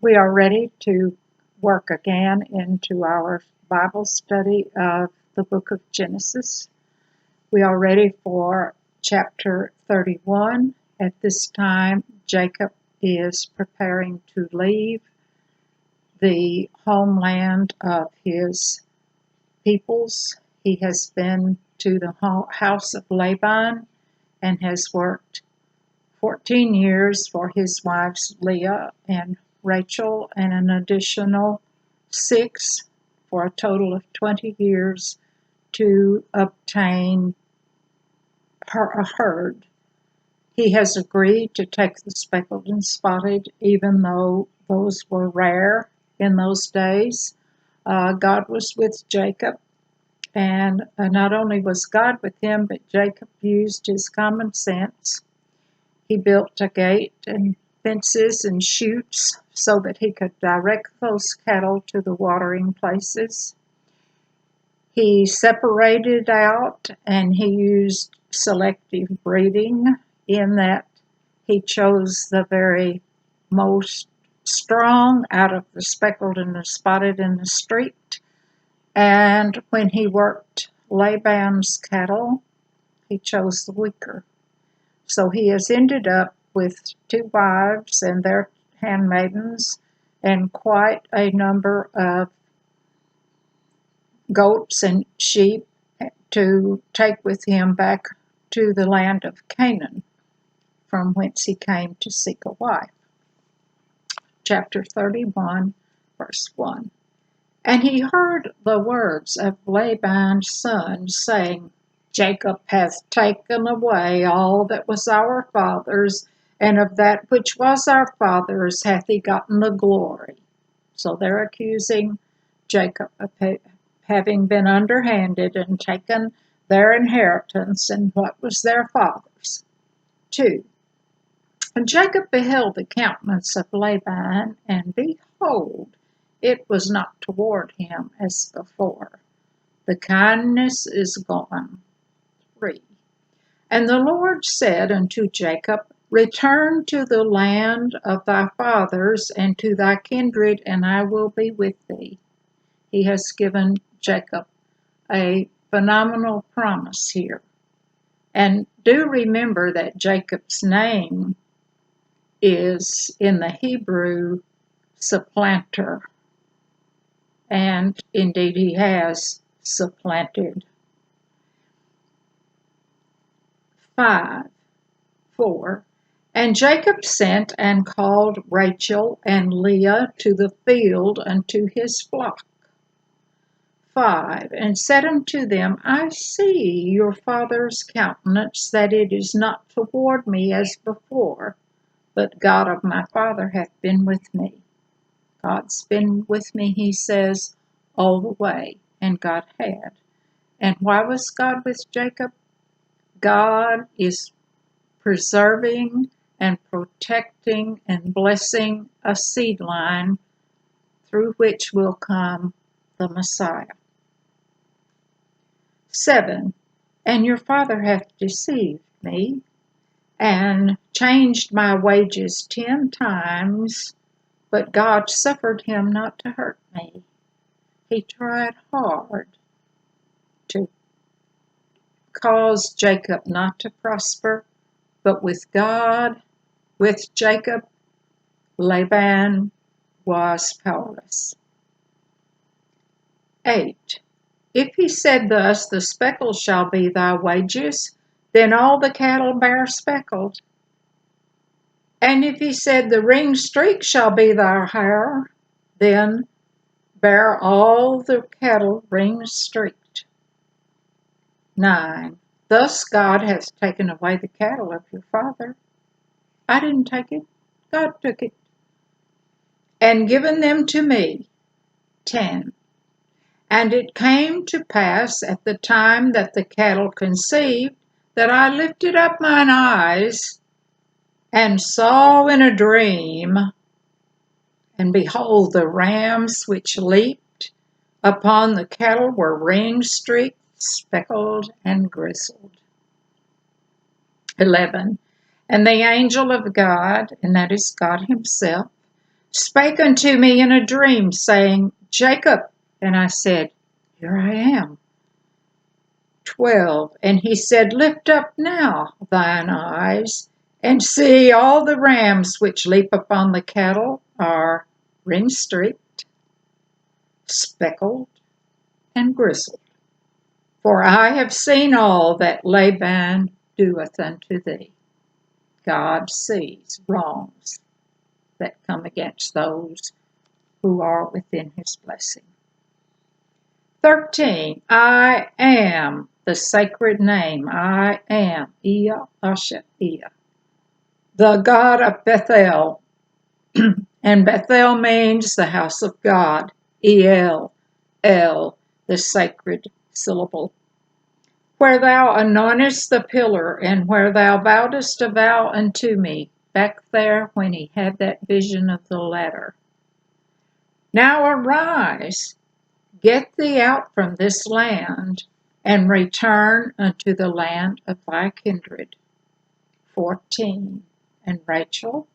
We are ready to work again into our Bible study of the book of Genesis. We are ready for chapter 31. At this time, Jacob is preparing to leave the homeland of his peoples. He has been to the house of Laban and has worked 14 years for his wives Leah and Rachel, and an additional 6 for a total of 20 years to obtain a herd. He has agreed to take the speckled and spotted, even though those were rare in those days. God was with Jacob, and not only was God with him, but Jacob used his common sense. He built a gate and fences and chutes so that he could direct those cattle to the watering places. He separated out and he used selective breeding in that he chose the very most strong out of the speckled and the spotted and the streaked. And when he worked Laban's cattle, he chose the weaker. So he has ended up with 2 wives and their handmaidens and quite a number of goats and sheep to take with him back to the land of Canaan, from whence he came to seek a wife. Chapter 31, verse 1. And he heard the words of Laban's son, saying, Jacob hath taken away all that was our father's, and of that which was our father's hath he gotten the glory. So they're accusing Jacob of having been underhanded and taken their inheritance and what was their father's. 2. And Jacob beheld the countenance of Laban, and behold, it was not toward him as before. The kindness is gone. 3. And the Lord said unto Jacob, Return to the land of thy fathers and to thy kindred, and I will be with thee. He has given Jacob a phenomenal promise here. And do remember that Jacob's name is in the Hebrew supplanter. And indeed he has supplanted. 4. And Jacob sent and called Rachel and Leah to the field unto his flock. 5. And said unto them, I see your father's countenance, that it is not toward me as before, but God of my father hath been with me. God's been with me, he says, all the way, and God had. And why was God with Jacob? God is preserving and protecting and blessing a seed line through which will come the Messiah. 7. And your father hath deceived me and changed my wages 10 times, but God suffered him not to hurt me. He tried hard to cause Jacob not to prosper, but with God, with Jacob, Laban was powerless. 8. If he said thus, the speckled shall be thy wages, then all the cattle bear speckled. And if he said, the ringed streak shall be thy hair, then bear all the cattle ringed streaked. 9. Thus God hath taken away the cattle of your father. I didn't take it, God took it, and given them to me. 10. And it came to pass at the time that the cattle conceived, that I lifted up mine eyes, and saw in a dream, and behold, the rams which leaped upon the cattle were ringed, streaked, speckled, and grizzled. 11. And the angel of God, and that is God himself, spake unto me in a dream, saying, Jacob. And I said, Here I am. 12. And he said, Lift up now thine eyes, and see all the rams which leap upon the cattle are ring-streaked, speckled, and grizzled. For I have seen all that Laban doeth unto thee. God sees wrongs that come against those who are within his blessing. 13. I am the sacred name. I am Ea Asher Ea, the God of Bethel. And Bethel means the house of God. El, El, the sacred syllable. Where thou anointest the pillar, and where thou vowedest a vow unto me, back there when he had that vision of the ladder. Now arise, get thee out from this land, and return unto the land of thy kindred. 14. And Rachel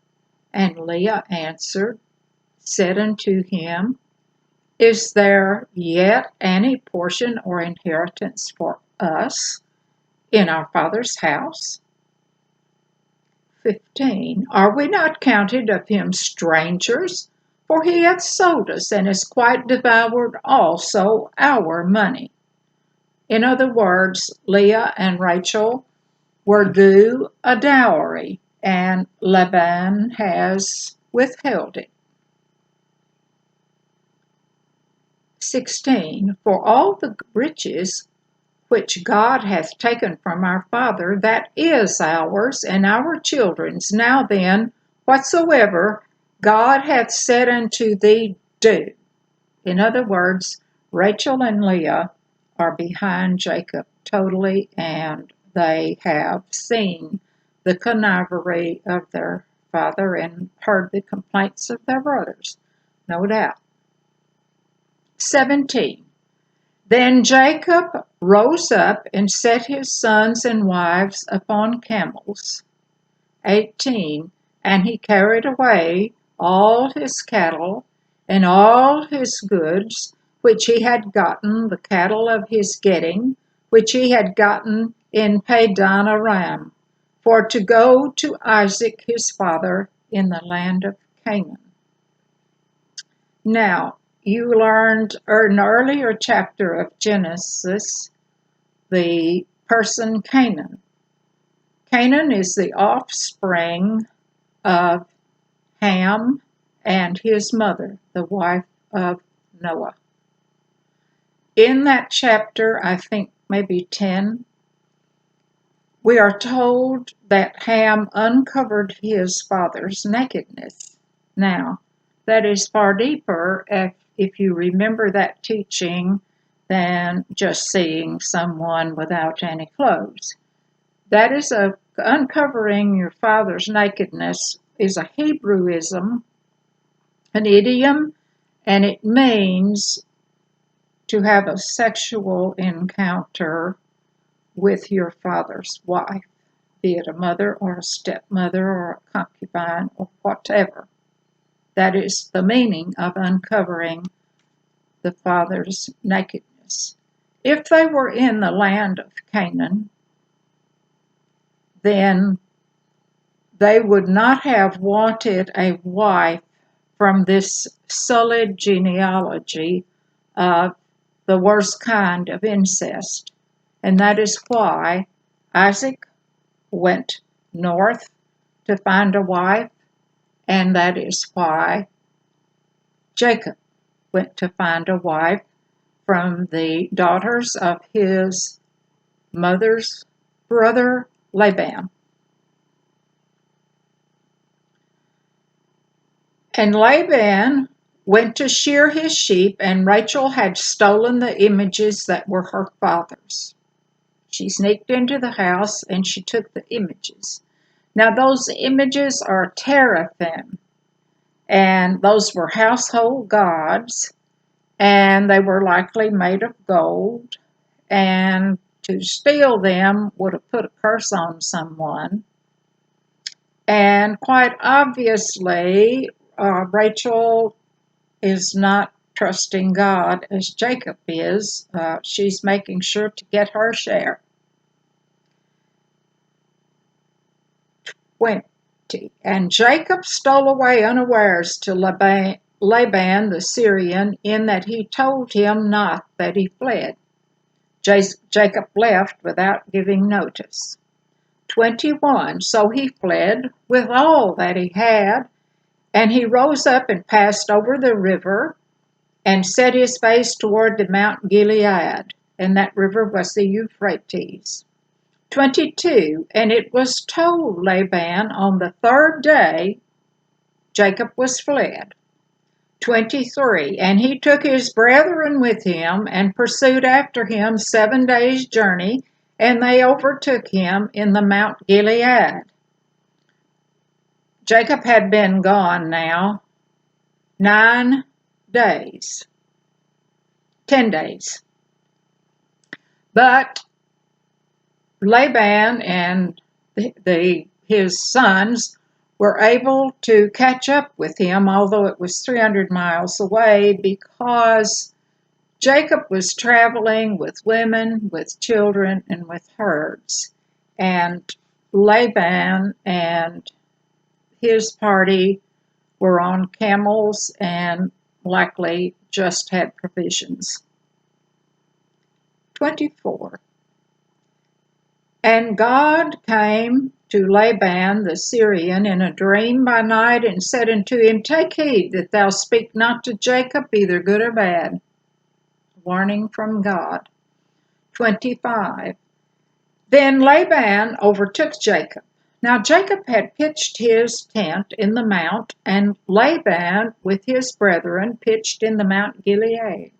and Leah answered, said unto him, Is there yet any portion or inheritance for us in our father's house? 15. Are we not counted of him strangers? For he hath sold us, and has quite devoured also our money. In other words, Leah and Rachel were due a dowry, and Laban has withheld it. 16. For all the riches which God hath taken from our father, that is ours and our children's. Now then, whatsoever God hath said unto thee, do. In other words, Rachel and Leah are behind Jacob totally, and they have seen the connivery of their father and heard the complaints of their brothers, no doubt. 17. Then Jacob rose up and set his sons and wives upon camels. 18. And he carried away all his cattle and all his goods, which he had gotten, the cattle of his getting, which he had gotten in Padan Aram, for to go to Isaac his father in the land of Canaan. Now, you learned in an earlier chapter of Genesis the person Canaan. Canaan is the offspring of Ham and his mother, the wife of Noah. In that chapter, I think maybe 10, we are told that Ham uncovered his father's nakedness. Now, that is far deeper if you remember that teaching than just seeing someone without any clothes. That is uncovering your father's nakedness is a Hebrewism, an idiom, and it means to have a sexual encounter with your father's wife, be it a mother or a stepmother or a concubine or whatever. That is the meaning of uncovering the father's nakedness. If they were in the land of Canaan, then they would not have wanted a wife from this sullied genealogy of the worst kind of incest. And that is why Isaac went north to find a wife, and that is why Jacob went to find a wife from the daughters of his mother's brother Laban. And Laban went to shear his sheep, and Rachel had stolen the images that were her father's. She sneaked into the house and she took the images. Now those images are teraphim, and those were household gods, and they were likely made of gold, and to steal them would have put a curse on someone. And quite obviously, Rachel is not trusting God as Jacob is. She's making sure to get her share. 20. And Jacob stole away unawares to Laban the Syrian, in that he told him not that he fled. Jacob left without giving notice. 21. So he fled with all that he had, and he rose up and passed over the river, and set his face toward the Mount Gilead, and that river was the Euphrates. 22. And it was told Laban on the third day Jacob was fled. 23. And he took his brethren with him, and pursued after him 7 days' journey, and they overtook him in the Mount Gilead. Jacob had been gone now 9 days, 10 days. But Laban and his sons were able to catch up with him, although it was 300 miles away, because Jacob was traveling with women, with children, and with herds. And Laban and his party were on camels and likely just had provisions. 24. And God came to Laban the Syrian in a dream by night, and said unto him, Take heed that thou speak not to Jacob either good or bad. Warning from God. 25. Then Laban overtook Jacob. Now Jacob had pitched his tent in the mount, and Laban with his brethren pitched in the Mount Gilead.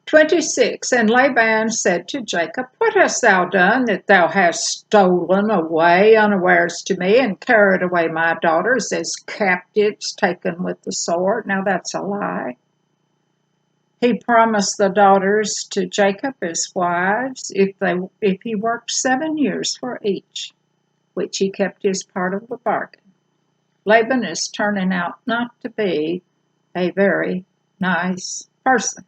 26. And Laban said to Jacob, What hast thou done, that thou hast stolen away unawares to me, and carried away my daughters as captives taken with the sword? Now that's a lie. He promised the daughters to Jacob as wives if he worked 7 years for each, which he kept his part of the bargain. Laban is turning out not to be a very nice person.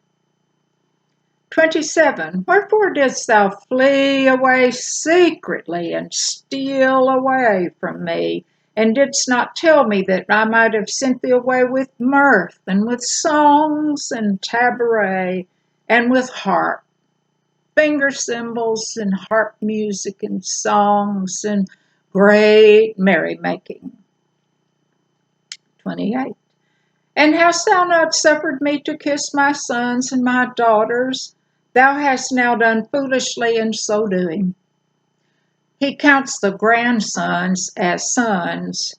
27. Wherefore didst thou flee away secretly, and steal away from me, and didst not tell me, that I might have sent thee away with mirth, and with songs, and tabret, and with harp, finger cymbals, and harp music, and songs, and great merrymaking? 28. And hast thou not suffered me to kiss my sons and my daughters? Thou hast now done foolishly in so doing. He counts the grandsons as sons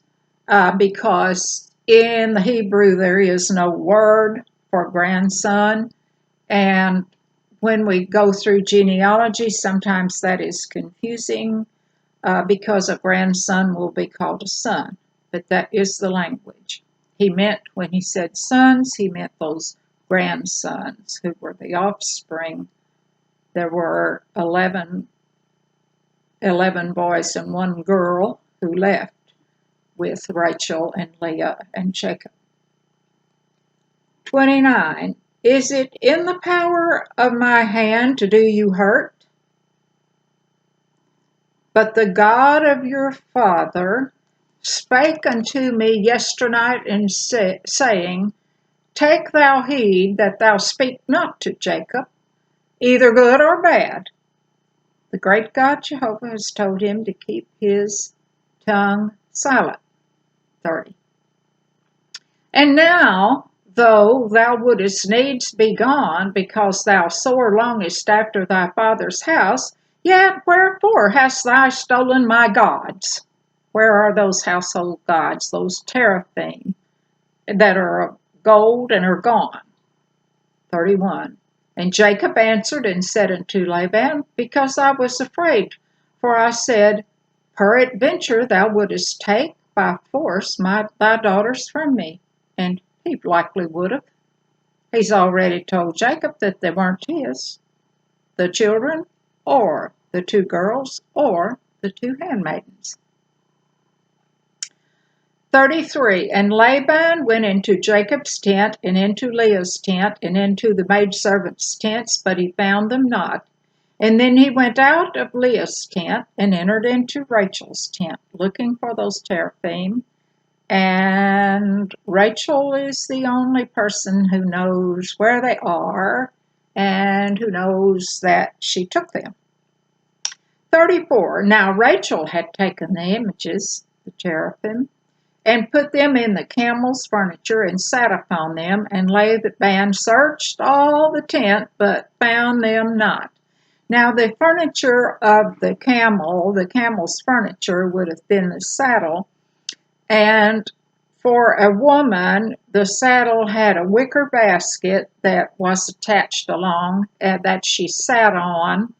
because in the Hebrew there is no word for grandson. And when we go through genealogy, sometimes that is confusing because a grandson will be called a son. But that is the language. He meant, when he said sons, he meant those grandsons who were the offspring. There were 11 boys and 1 girl who left with Rachel and Leah and Jacob. 29. Is it in the power of my hand to do you hurt? But the God of your father spake unto me yesternight, and saying, Take thou heed that thou speak not to Jacob, either good or bad. The great God Jehovah has told him to keep his tongue silent. 30. And now, though thou wouldest needs be gone, because thou sore longest after thy father's house, yet wherefore hast thou stolen my gods? Where are those household gods, those teraphim that are of gold and are gone? 31. And Jacob answered and said unto Laban, Because I was afraid, for I said, Peradventure thou wouldest take by force thy daughters from me. And he likely would have. He's already told Jacob that they weren't his, the children, or the 2 girls, or the 2 handmaidens. 33. And Laban went into Jacob's tent, and into Leah's tent, and into the maidservants' tents, but he found them not. And then he went out of Leah's tent, and entered into Rachel's tent, looking for those teraphim. And Rachel is the only person who knows where they are, and who knows that she took them. 34. Now Rachel had taken the images, the teraphim, and put them in the camel's furniture, and sat upon them. And Laban searched all the tent, but found them not. Now the furniture of the camel's furniture would have been the saddle, and for a woman, the saddle had a wicker basket that was attached along, that she sat on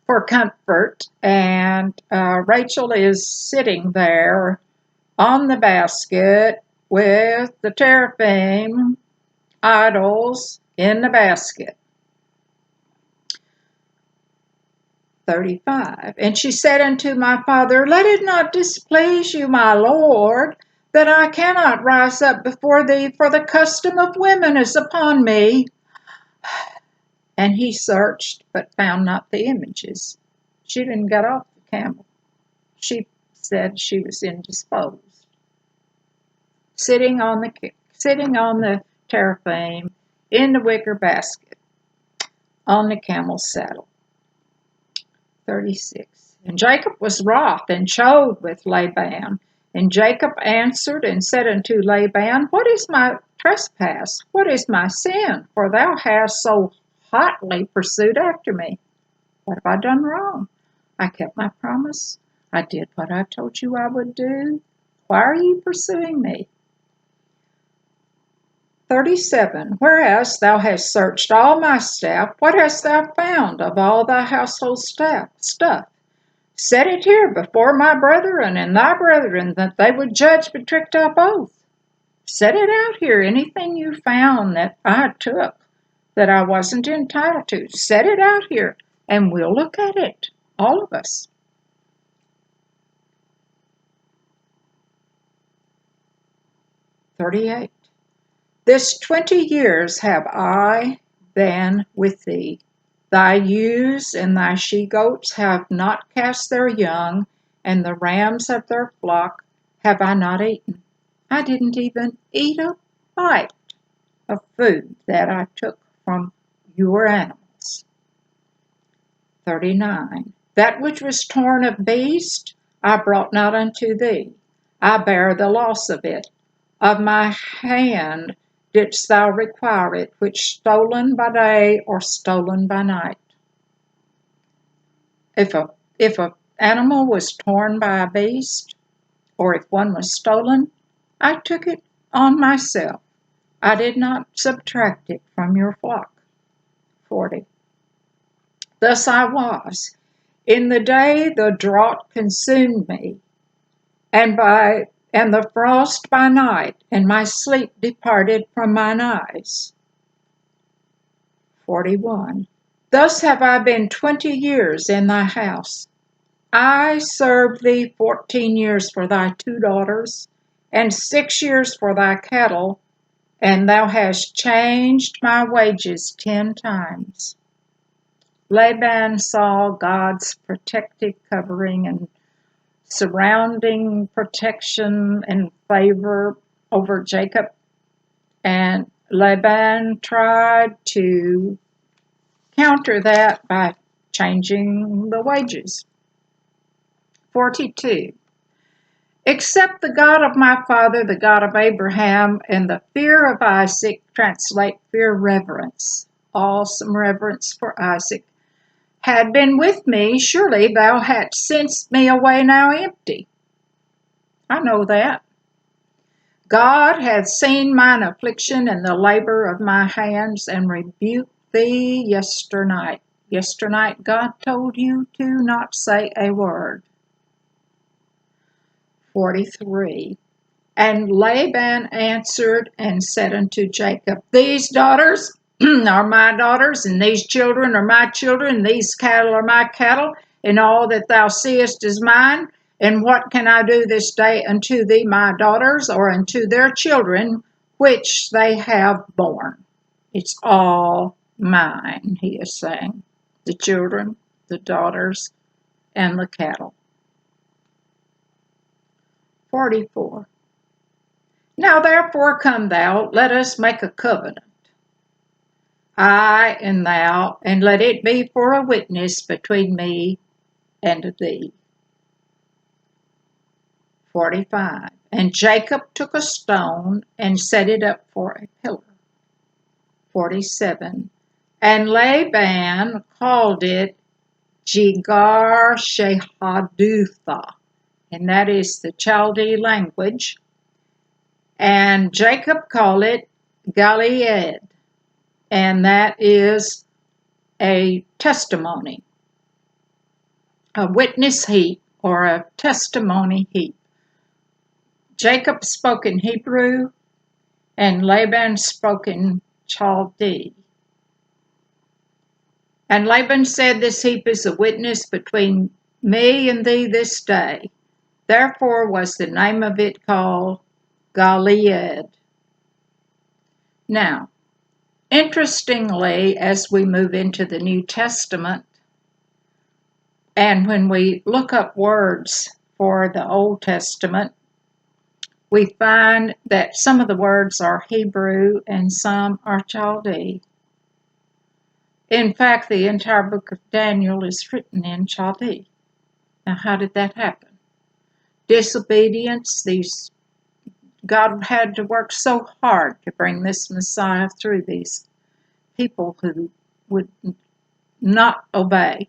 for comfort. And Rachel is sitting there on the basket with the teraphim idols in the basket. 35. And she said unto my father, Let it not displease you, my lord, that I cannot rise up before thee, for the custom of women is upon me. And he searched, but found not the images. She didn't get off the camel. She said she was indisposed. Sitting on the teraphim in the wicker basket on the camel's saddle. 36. And Jacob was wroth and chode with Laban. And Jacob answered and said unto Laban, What is my trespass? What is my sin? For thou hast so hotly pursued after me. What have I done wrong? I kept my promise. I did what I told you I would do. Why are you pursuing me? 37. Whereas thou hast searched all my staff, what hast thou found of all thy household stuff? Set it here before my brethren and thy brethren, that they would judge betwixt us both. Set it out here, anything you found that I took, that I wasn't entitled to. Set it out here, and we'll look at it, all of us. 38. This 20 years have I been with thee. Thy ewes and thy she-goats have not cast their young, and the rams of their flock have I not eaten. I didn't even eat a bite of food that I took from your animals. 39. That which was torn of beast, I brought not unto thee. I bear the loss of it. Of my hand didst thou require it, which stolen by day or stolen by night? If a animal was torn by a beast, or if one was stolen, I took it on myself. I did not subtract it from your flock. 40. Thus I was. In the day the drought consumed me, and the frost by night, and my sleep departed from mine eyes. 41. Thus have I been 20 years in thy house. I served thee 14 years for thy 2 daughters, and 6 years for thy cattle, and thou hast changed my wages 10 times. Laban saw God's protective covering and surrounding protection and favor over Jacob, and Laban tried to counter that by changing the wages. 42. Except the God of my father, the God of Abraham, and the fear of Isaac, translate fear reverence, awesome reverence for Isaac, had been with me, surely thou hadst sent me away now empty. I know that. God hath seen mine affliction and the labor of my hands, and rebuked thee yesternight. Yesternight God told you to not say a word. 43. And Laban answered and said unto Jacob, These daughters are my daughters, and these children are my children, and these cattle are my cattle, and all that thou seest is mine. And what can I do this day unto thee, my daughters, or unto their children, which they have borne? It's all mine, he is saying. The children, the daughters, and the cattle. 44. Now therefore come thou, let us make a covenant, I and thou, and let it be for a witness between me and thee. 45. And Jacob took a stone and set it up for a pillar. 47. And Laban called it Jegar Shehadutha, and that is the Chaldee language. And Jacob called it Galeed, and that is a testimony, a witness heap or a testimony heap. Jacob spoke in Hebrew, and Laban spoke in Chaldee. And Laban said, This heap is a witness between me and thee this day. Therefore was the name of it called Galeed. Now, interestingly, as we move into the New Testament, and when we look up words for the Old Testament, we find that some of the words are Hebrew and some are Chaldee. In fact, the entire book of Daniel is written in Chaldee. Now, how did that happen? Disobedience. God had to work so hard to bring this Messiah through these people who would not obey.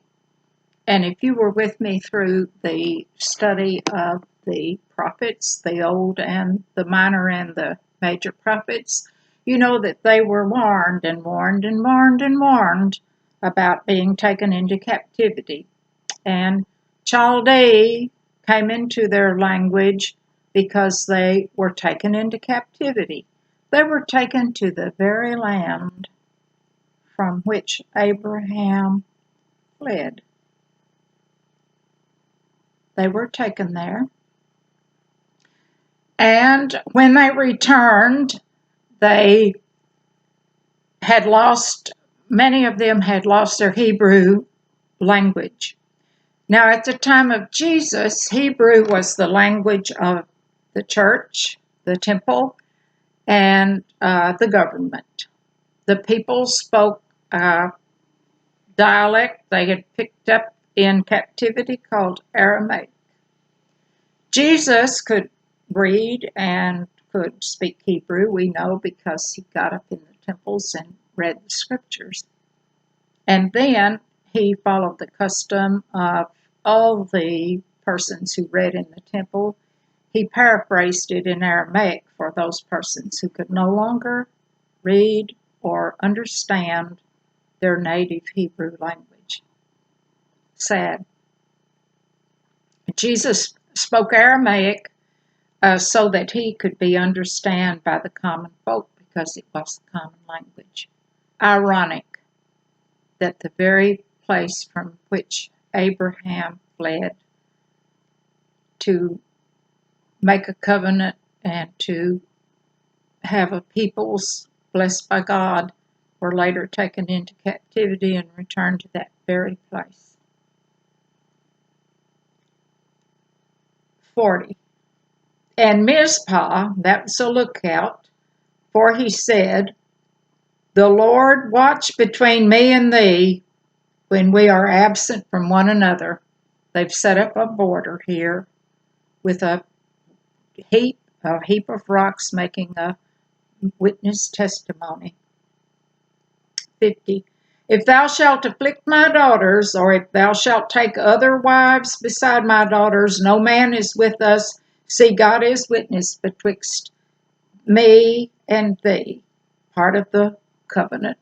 And if you were with me through the study of the prophets, the old and the minor and the major prophets, you know that they were warned and warned and warned and warned about being taken into captivity. And Chaldee came into their language because they were taken into captivity. They were taken to the very land from which Abraham fled. They were taken there. And when they returned, they had lost, many of them had lost their Hebrew language. Now, at the time of Jesus, Hebrew was the language of the church, the temple, and the government. The people spoke dialect they had picked up in captivity called Aramaic. Jesus could read and could speak Hebrew, we know, because he got up in the temples and read the scriptures. And then he followed the custom of all the persons who read in the temple. He paraphrased it in Aramaic for those persons who could no longer read or understand their native Hebrew language. Sad. Jesus spoke Aramaic so that he could be understood by the common folk because it was the common language. Ironic that the very place from which Abraham fled to make a covenant and to have a peoples blessed by God were later taken into captivity and returned to that very place. 40. And Mizpah, that was a lookout, for he said, The Lord watch between me and thee when we are absent from one another. They've set up a border here with a heap of rocks making a witness testimony. 50. If thou shalt afflict my daughters, or if thou shalt take other wives beside my daughters, no man is with us. See, God is witness betwixt me and thee. Part of the covenant.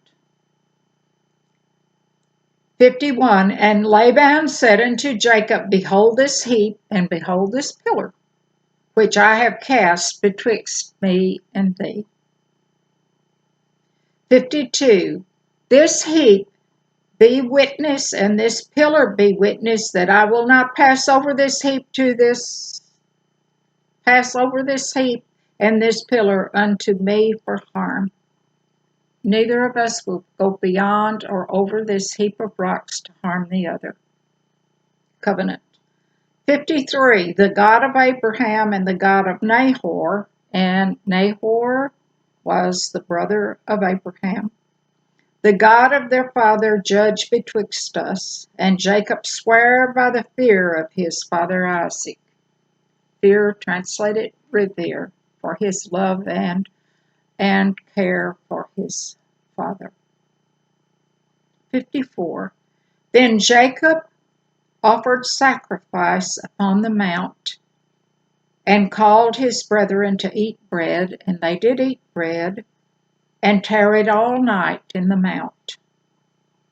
51. And Laban said unto Jacob, Behold this heap, and behold this pillar, which I have cast betwixt me and thee. 52. This heap Be witness, and this pillar be witness, that I will not pass over this heap and this pillar unto me for harm. Neither of us will go beyond or over this heap of rocks to harm the other. Covenant. 53. The God of Abraham and the God of Nahor, and Nahor was the brother of Abraham. The God of their father judge betwixt us, and Jacob sware by the fear of his father Isaac. Fear translated revere, for his love and care for his father. 54. Then Jacob offered sacrifice upon the mount, and called his brethren to eat bread, and they did eat bread, and tarried all night in the mount.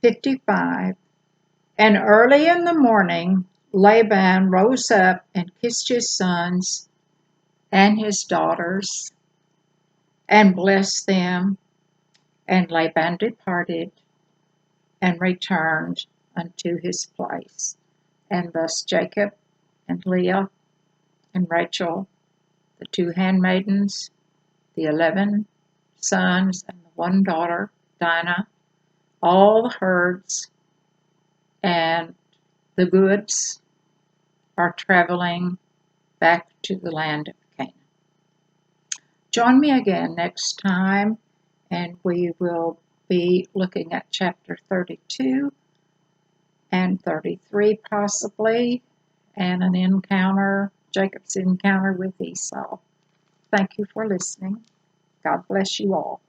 55. And early in the morning Laban rose up and kissed his sons and his daughters, and blessed them. And Laban departed, and returned unto his place. And thus Jacob and Leah and Rachel, the 2 handmaidens, the 11 sons, and the 1 daughter, Dinah, all the herds and the goods are traveling back to the land of Canaan. Join me again next time, and we will be looking at chapter 32 and 33 possibly, and Jacob's encounter with Esau. Thank you for listening. God bless you all.